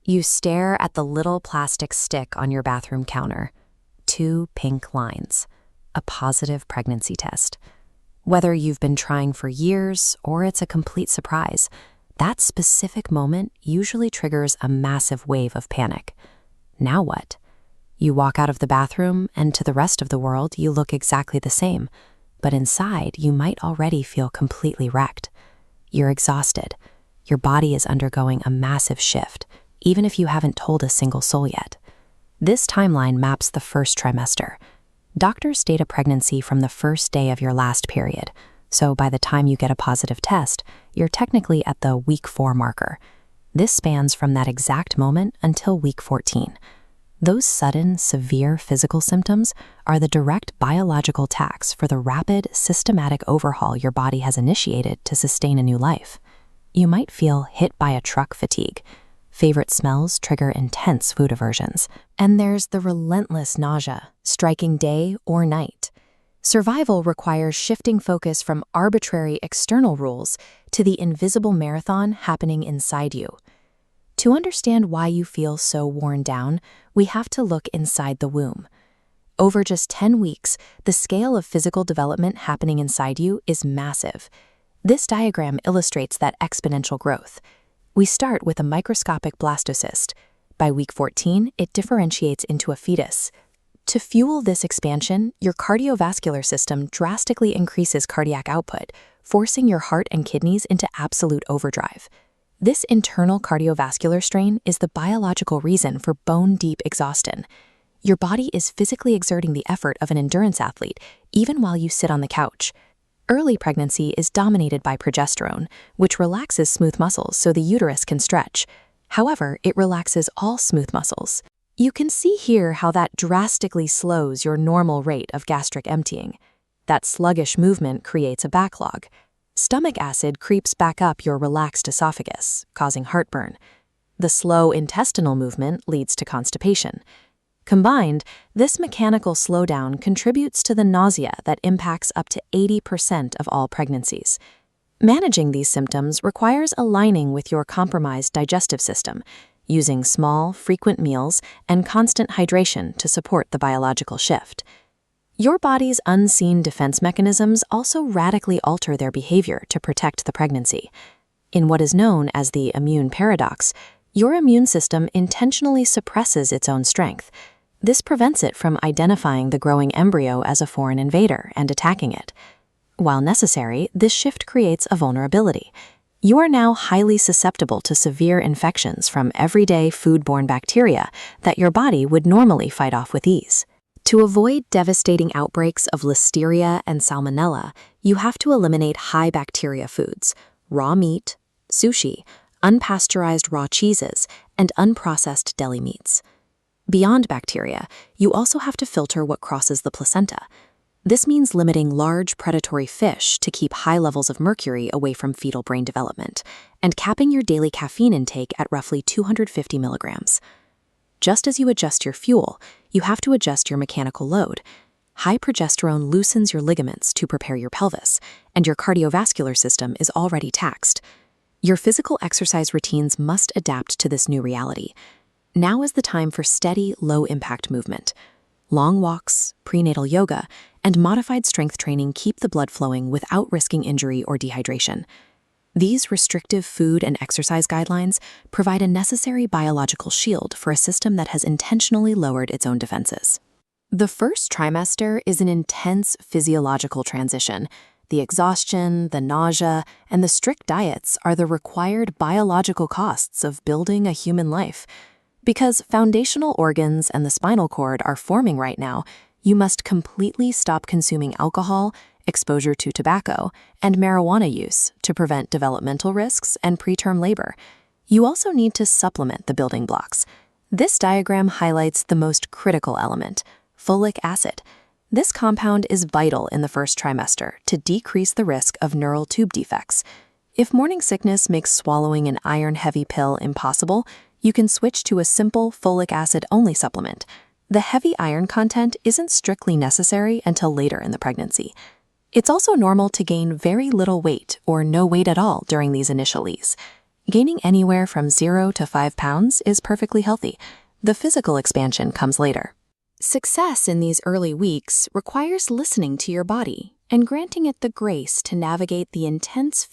You stare at the little plastic stick on your bathroom counter. 2 pink lines. A positive pregnancy test. Whether you've been trying for years or it's a complete surprise, that specific moment usually triggers a massive wave of panic. Now what? You walk out of the bathroom, and to the rest of the world, you look exactly the same. But inside, you might already feel completely wrecked. You're exhausted. Your body is undergoing a massive shift, even if you haven't told a single soul yet. This timeline maps the first trimester. Doctors date a pregnancy from the first day of your last period, so by the time you get a positive test, you're technically at the week 4 marker. This spans from that exact moment until week 14. Those sudden, severe physical symptoms are the direct biological tax for the rapid, systematic overhaul your body has initiated to sustain a new life. You might feel hit by a truck fatigue. Favorite smells trigger intense food aversions. And there's the relentless nausea, striking day or night. Survival requires shifting focus from arbitrary external rules to the invisible marathon happening inside you. To understand why you feel so worn down, we have to look inside the womb. Over just 10 weeks, the scale of physical development happening inside you is massive. This diagram illustrates that exponential growth. We start with a microscopic blastocyst. By week 14, it differentiates into a fetus. To fuel this expansion, your cardiovascular system drastically increases cardiac output, forcing your heart and kidneys into absolute overdrive. This internal cardiovascular strain is the biological reason for bone-deep exhaustion. Your body is physically exerting the effort of an endurance athlete, even while you sit on the couch. Early pregnancy is dominated by progesterone, which relaxes smooth muscles so the uterus can stretch. However, it relaxes all smooth muscles. You can see here how that drastically slows your normal rate of gastric emptying. That sluggish movement creates a backlog. Stomach acid creeps back up your relaxed esophagus, causing heartburn. The slow intestinal movement leads to constipation. Combined, this mechanical slowdown contributes to the nausea that impacts up to 80% of all pregnancies. Managing these symptoms requires aligning with your compromised digestive system, using small, frequent meals and constant hydration to support the biological shift. Your body's unseen defense mechanisms also radically alter their behavior to protect the pregnancy. In what is known as the immune paradox, your immune system intentionally suppresses its own strength. This prevents it from identifying the growing embryo as a foreign invader and attacking it. While necessary, this shift creates a vulnerability. You are now highly susceptible to severe infections from everyday foodborne bacteria that your body would normally fight off with ease. To avoid devastating outbreaks of listeria and salmonella, you have to eliminate high bacteria foods, raw meat, sushi, unpasteurized raw cheeses, and unprocessed deli meats. Beyond bacteria, you also have to filter what crosses the placenta. This means limiting large predatory fish to keep high levels of mercury away from fetal brain development, and capping your daily caffeine intake at roughly 250 milligrams. Just as you adjust your fuel, you have to adjust your mechanical load. High progesterone loosens your ligaments to prepare your pelvis, and your cardiovascular system is already taxed. Your physical exercise routines must adapt to this new reality. Now is the time for steady, low-impact movement. Long walks, prenatal yoga, and modified strength training keep the blood flowing without risking injury or dehydration. These restrictive food and exercise guidelines provide a necessary biological shield for a system that has intentionally lowered its own defenses. The first trimester is an intense physiological transition. The exhaustion, the nausea, and the strict diets are the required biological costs of building a human life. Because foundational organs and the spinal cord are forming right now, you must completely stop consuming alcohol, exposure to tobacco, and marijuana use to prevent developmental risks and preterm labor. You also need to supplement the building blocks. This diagram highlights the most critical element, folic acid. This compound is vital in the first trimester to decrease the risk of neural tube defects. If morning sickness makes swallowing an iron-heavy pill impossible, you can switch to a simple folic acid-only supplement. The heavy iron content isn't strictly necessary until later in the pregnancy. It's also normal to gain very little weight or no weight at all during these initial E's. Gaining anywhere from 0 to 5 pounds is perfectly healthy. The physical expansion comes later. Success in these early weeks requires listening to your body and granting it the grace to navigate the intense